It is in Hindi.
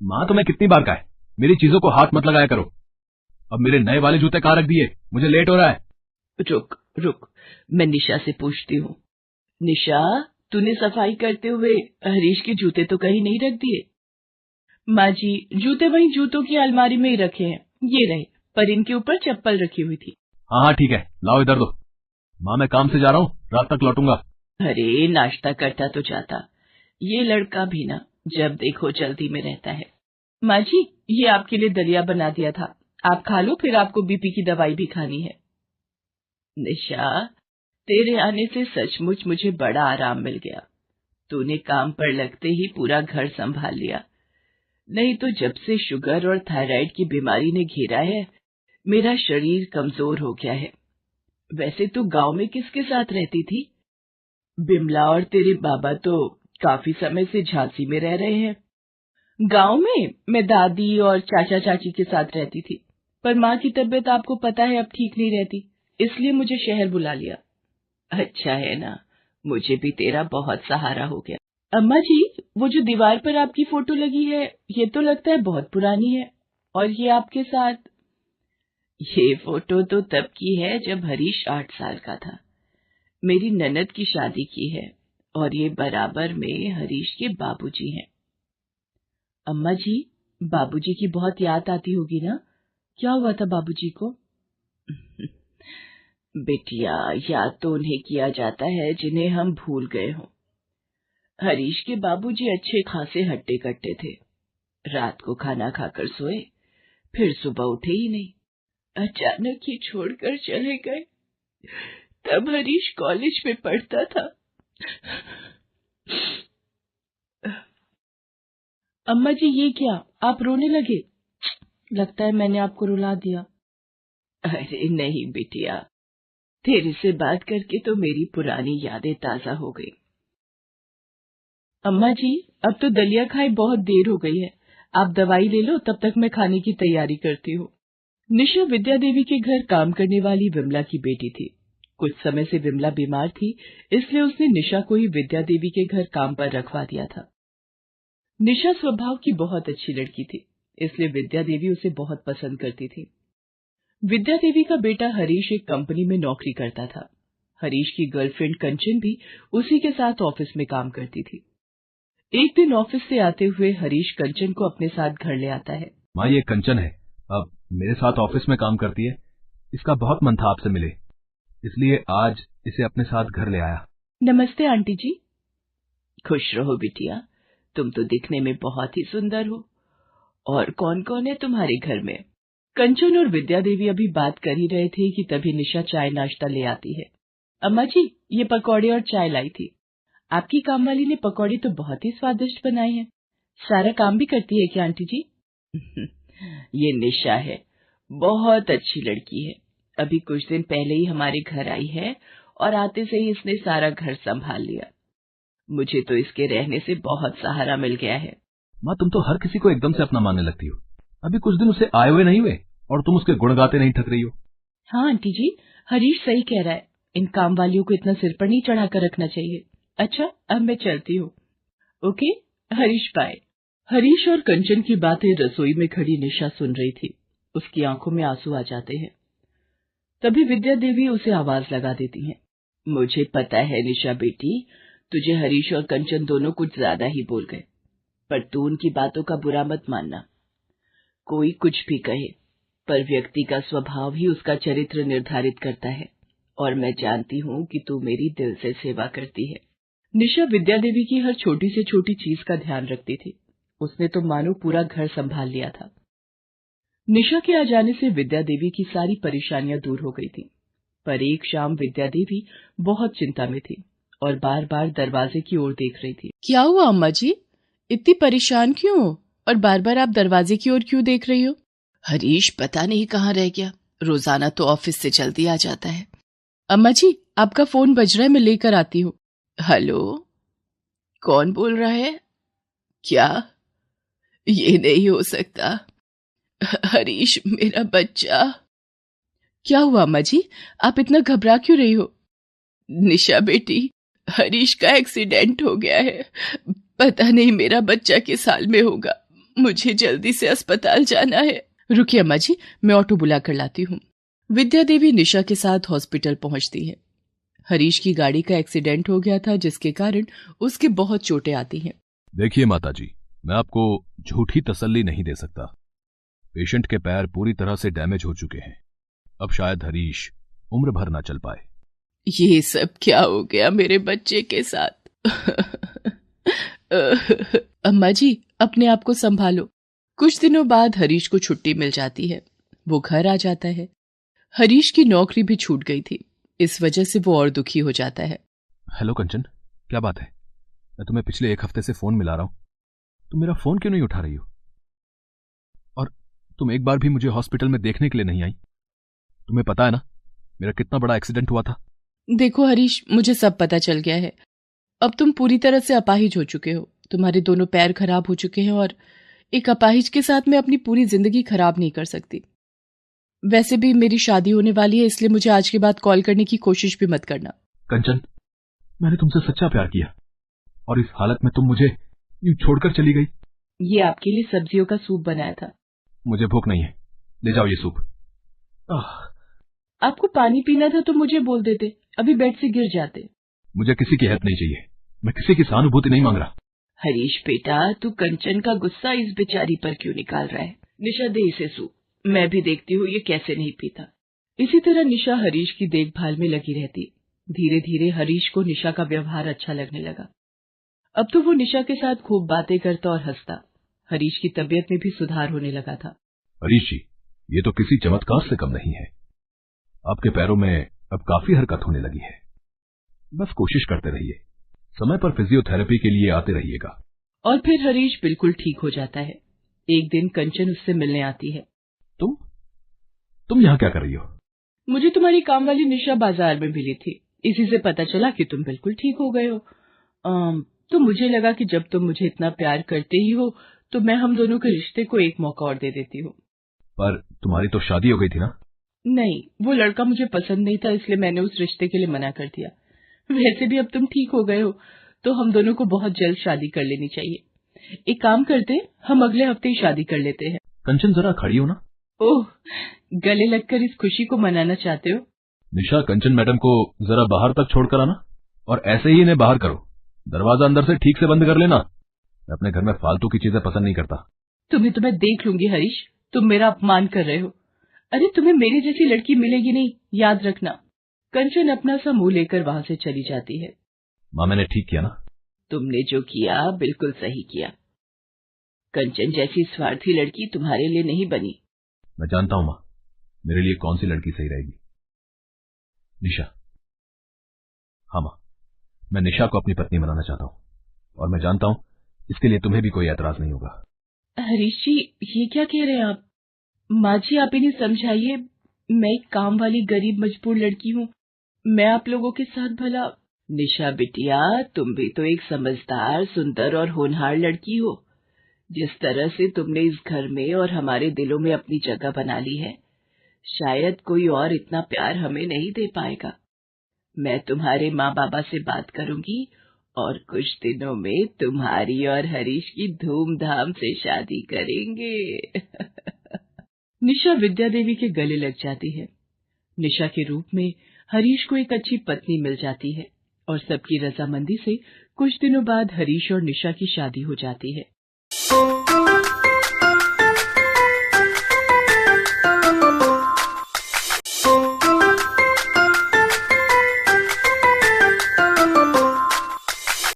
माँ तुम्हें कितनी बार कहा है मेरी चीजों को हाथ मत लगाया करो। अब मेरे नए वाले जूते कहाँ रख दिए, मुझे लेट हो रहा है। रुक रुक, मैं निशा से पूछती हूँ। निशा, तूने सफाई करते हुए हरीश के जूते तो कहीं नहीं रख दिए? माँ जी, जूते वहीं जूतों की अलमारी में ही रखे हैं, ये रहे, पर इनके ऊपर चप्पल रखी हुई थी। हाँ ठीक है, लाओ इधर दो। माँ मैं काम से जा रहा हूँ, रात तक लौटूंगा। अरे नाश्ता करता तो जाता, ये लड़का भी ना जब देखो जल्दी में रहता है। माँ जी, ये आपके लिए दलिया बना दिया था, आप खा लो, फिर आपको बीपी की दवाई भी खानी है। निशा, तेरे आने से सचमुच मुझे बड़ा आराम मिल गया। तूने काम पर लगते ही पूरा घर संभाल लिया, नहीं तो जब से शुगर और थायराइड की बीमारी ने घेरा है, मेरा शरीर कमजोर हो गया है। वैसे तू गांव में किसके साथ रहती थी? बिमला और तेरे बाबा तो काफी समय से झांसी में रह रहे हैं। गांव में मैं दादी और चाचा चाची के साथ रहती थी, पर माँ की तबीयत आपको पता है अब ठीक नहीं रहती, इसलिए मुझे शहर बुला लिया। अच्छा है ना, मुझे भी तेरा बहुत सहारा हो गया। अम्मा जी, वो जो दीवार पर आपकी फोटो लगी है, ये तो लगता है बहुत पुरानी है। और ये आपके साथ? ये फोटो तो तब की है जब हरीश 8 साल का था। मेरी ननद की शादी की है, और ये बराबर में हरीश के बाबूजी हैं। अम्मा जी, बाबूजी की बहुत याद आती होगी ना? क्या हुआ था बाबूजी को? बेटिया, याद तो उन्हें किया जाता है जिन्हें हम भूल गए हों। हरीश के बाबूजी अच्छे खासे हट्टे कट्टे थे। रात को खाना खाकर सोए, फिर सुबह उठे ही नहीं। अचानक ही छोड़कर चले गए। तब हरीश कॉलेज में पढ़ता था। अम्मा जी, ये क्या, आप रोने लगे? लगता है मैंने आपको रुला दिया। अरे नहीं बिटिया, तेरे से बात करके तो मेरी पुरानी यादें ताजा हो गई। अम्मा जी, अब तो दलिया खाए बहुत देर हो गई है, आप दवाई ले लो, तब तक मैं खाने की तैयारी करती हूँ। निशा विद्या देवी के घर काम करने वाली विमला की बेटी थी। कुछ समय से विमला बीमार थी, इसलिए उसने निशा को ही विद्या देवी के घर काम पर रखवा दिया था। निशा स्वभाव की बहुत अच्छी लड़की थी, इसलिए विद्या देवी उसे बहुत पसंद करती थी। विद्या देवी का बेटा हरीश एक कंपनी में नौकरी करता था। हरीश की गर्लफ्रेंड कंचन भी उसी के साथ ऑफिस में काम करती थी। एक दिन ऑफिस से आते हुए हरीश कंचन को अपने साथ घर ले आता है। माँ ये कंचन है, अब मेरे साथ ऑफिस में काम करती है। इसका बहुत मन था आपसे मिले, इसलिए आज इसे अपने साथ घर ले आया। नमस्ते आंटी जी। खुश रहो बिटिया, तुम तो दिखने में बहुत ही सुंदर हो। और कौन कौन है तुम्हारे घर में? कंचन और विद्या देवी अभी बात कर ही रहे थे कि तभी निशा चाय नाश्ता ले आती है। अम्मा जी, ये पकौड़े और चाय लाई थी। आपकी कामवाली ने पकौड़े तो बहुत ही स्वादिष्ट बनाए हैं। सारा काम भी करती है क्या आंटी जी? ये निशा है, बहुत अच्छी लड़की है। अभी कुछ दिन पहले ही हमारे घर आई है, और आते से ही इसने सारा घर संभाल लिया। मुझे तो इसके रहने से बहुत सहारा मिल गया है। माँ तुम तो हर किसी को एकदम से अपना मानने लगती हो। अभी कुछ दिन उसे आए हुए नहीं हुए और तुम उसके गुण गाते नहीं थक रही हो। हाँ आंटी जी, हरीश सही कह रहा है, इन काम वालियों को इतना सिर पर नहीं चढ़ाकर रखना चाहिए। अच्छा, अब मैं चलती हूँ। Okay, Harish bye. हरीश और कंचन की बातें रसोई में खड़ी निशा सुन रही थी। उसकी आंखों में आंसू आ जाते हैं। तभी विद्या देवी उसे आवाज लगा देती हैं। मुझे पता है निशा बेटी, तुझे हरीश और कंचन दोनों कुछ ज्यादा ही बोल गए, पर तू उनकी बातों का बुरा मत मानना। कोई कुछ भी कहे, पर व्यक्ति का स्वभाव ही उसका चरित्र निर्धारित करता है, और मैं जानती हूँ कि तू मेरी दिल से सेवा करती है। निशा विद्या देवी की हर छोटी से छोटी चीज का ध्यान रखती थी। उसने तो मानो पूरा घर संभाल लिया था। निशा के आ जाने से विद्या देवी की सारी परेशानियां दूर हो गई थी। पर एक शाम विद्या देवी बहुत चिंता में थी और बार बार दरवाजे की ओर देख रही थी। क्या हुआ अम्मा जी, इतनी परेशान क्यों हो, और बार बार आप दरवाजे की ओर क्यों देख रही हो? हरीश पता नहीं कहाँ रह गया, रोजाना तो ऑफिस से जल्दी आ जाता है। अम्मा जी, आपका फोन बज रहा है, मैं लेकर आती हूँ। हेलो, कौन बोल रहा है? क्या? ये नहीं हो सकता। हरीश मेरा बच्चा। क्या हुआ अम्मा जी, आप इतना घबरा क्यों रही हो? निशा बेटी, हरीश का एक्सीडेंट हो गया है। पता नहीं मेरा बच्चा किस हाल में होगा। मुझे जल्दी से अस्पताल जाना है। रुकिए अम्मा जी, मैं ऑटो बुला कर लाती हूँ। विद्या देवी निशा के साथ हॉस्पिटल पहुंचती है। हरीश की गाड़ी का एक्सीडेंट हो गया था, जिसके कारण उसके बहुत चोटें आती हैं। देखिए माताजी, मैं आपको झूठी तसल्ली नहीं दे सकता। पेशेंट के पैर पूरी तरह से डैमेज हो चुके हैं। अब शायद हरीश उम्र भर ना चल पाए। ये सब क्या हो गया मेरे बच्चे के साथ? अम्मा जी, अपने आप को संभालो। कुछ दिनों बाद हरीश को छुट्टी मिल जाती है। वो घर आ जाता है। हरीश की नौकरी भी छूट गई थी। इस वजह से वो और दुखी हो जाता है। हेलो कंचन, क्या बात है? मैं तुम्हें पिछले 1 हफ्ते से फोन मिला रहा हूं, तुम मेरा फोन क्यों नहीं उठा रही हो? और तुम एक बार भी मुझे हॉस्पिटल में देखने के लिए नहीं आई। तुम्हें पता है ना मेरा कितना बड़ा एक्सीडेंट हुआ था। देखो हरीश, मुझे सब पता चल गया है। अब तुम पूरी तरह से अपाहिज हो चुके हो। तुम्हारे दोनों पैर खराब हो चुके हैं और एक अपाहिज के साथ मैं अपनी पूरी जिंदगी खराब नहीं कर सकती। वैसे भी मेरी शादी होने वाली है, इसलिए मुझे आज के बाद कॉल करने की कोशिश भी मत करना। कंचन, मैंने तुमसे सच्चा प्यार किया और इस हालत में तुम मुझे यूं छोड़कर चली गई। ये आपके लिए सब्जियों का सूप बनाया था। मुझे भूख नहीं है, ले जाओ ये सूप। आपको पानी पीना था तो मुझे बोल देते, अभी बेड से गिर जाते। मुझे किसी की हेल्प नहीं चाहिए, मैं किसी की सहानुभूति नहीं मांग रहा। हरीश बेटा, तू कंचन का गुस्सा इस बेचारी पर क्यों निकाल रहा है? निशा, दे इसे सूप। मैं भी देखती हूँ ये कैसे नहीं पीता। इसी तरह निशा हरीश की देखभाल में लगी रहती। धीरे धीरे हरीश को निशा का व्यवहार अच्छा लगने लगा। अब तो वो निशा के साथ खूब बातें करता और हंसता। हरीश की तबीयत में भी सुधार होने लगा था। हरीश जी, ये तो किसी चमत्कार से कम नहीं है। आपके पैरों में अब काफी हरकत होने लगी है। बस कोशिश करते रहिए, समय पर फिजियोथेरेपी के लिए आते रहिएगा। और फिर हरीश बिल्कुल ठीक हो जाता है। एक दिन कंचन उससे मिलने आती है। तुम यहाँ क्या कर रही हो? मुझे तुम्हारी काम वाली निशा बाजार में मिली थी, इसी से पता चला कि तुम बिल्कुल ठीक हो गए हो। तो मुझे लगा कि जब तुम मुझे इतना प्यार करते ही हो तो मैं हम दोनों के रिश्ते को एक मौका और दे देती हूँ। पर तुम्हारी तो शादी हो गई थी ना? नहीं, वो लड़का मुझे पसंद नहीं था, इसलिए मैंने उस रिश्ते के लिए मना कर दिया। वैसे भी अब तुम ठीक हो गए हो तो हम दोनों को बहुत जल्द शादी कर लेनी चाहिए। एक काम करते, हम अगले हफ्ते ही शादी कर लेते हैं। कंचन, जरा खड़ी हो ना। ओह, गले लगकर इस खुशी को मनाना चाहते हो? निशा, कंचन मैडम को जरा बाहर तक छोड़कर आना और ऐसे ही इन्हें बाहर करो। दरवाजा अंदर से ठीक से बंद कर लेना। मैं अपने घर में फालतू की चीजें पसंद नहीं करता। तो मैं देख लूंगी हरीश, तुम मेरा अपमान कर रहे हो। अरे तुम्हें मेरी जैसी लड़की मिलेगी नहीं, याद रखना। कंचन अपना सा मुंह लेकर वहां से चली जाती है। माँ, मैंने ठीक किया ना? तुमने जो किया बिल्कुल सही किया। कंचन जैसी स्वार्थी लड़की तुम्हारे लिए नहीं बनी। मैं जानता हूँ माँ, मेरे लिए कौन सी लड़की सही रहेगी। निशा। हाँ माँ, मैं निशा को अपनी पत्नी बनाना चाहता हूँ और मैं जानता हूँ इसके लिए तुम्हें भी कोई एतराज नहीं होगा। हरीश जी, ये क्या कह रहे हैं आप? माँ जी, आप इन्हें समझाइए। मैं एक काम वाली गरीब मजबूर लड़की हूँ, मैं आप लोगों के साथ भला। निशा बिटिया, तुम भी तो एक समझदार, सुंदर और होनहार लड़की हो। जिस तरह से तुमने इस घर में और हमारे दिलों में अपनी जगह बना ली है, शायद कोई और इतना प्यार हमें नहीं दे पाएगा। मैं तुम्हारे माँ बाबा से बात करूंगी और कुछ दिनों में तुम्हारी और हरीश की धूमधाम से शादी करेंगे। निशा विद्या देवी के गले लग जाती है। निशा के रूप में हरीश को एक अच्छी पत्नी मिल जाती है और सबकी रजामंदी से कुछ दिनों बाद हरीश और निशा की शादी हो जाती है।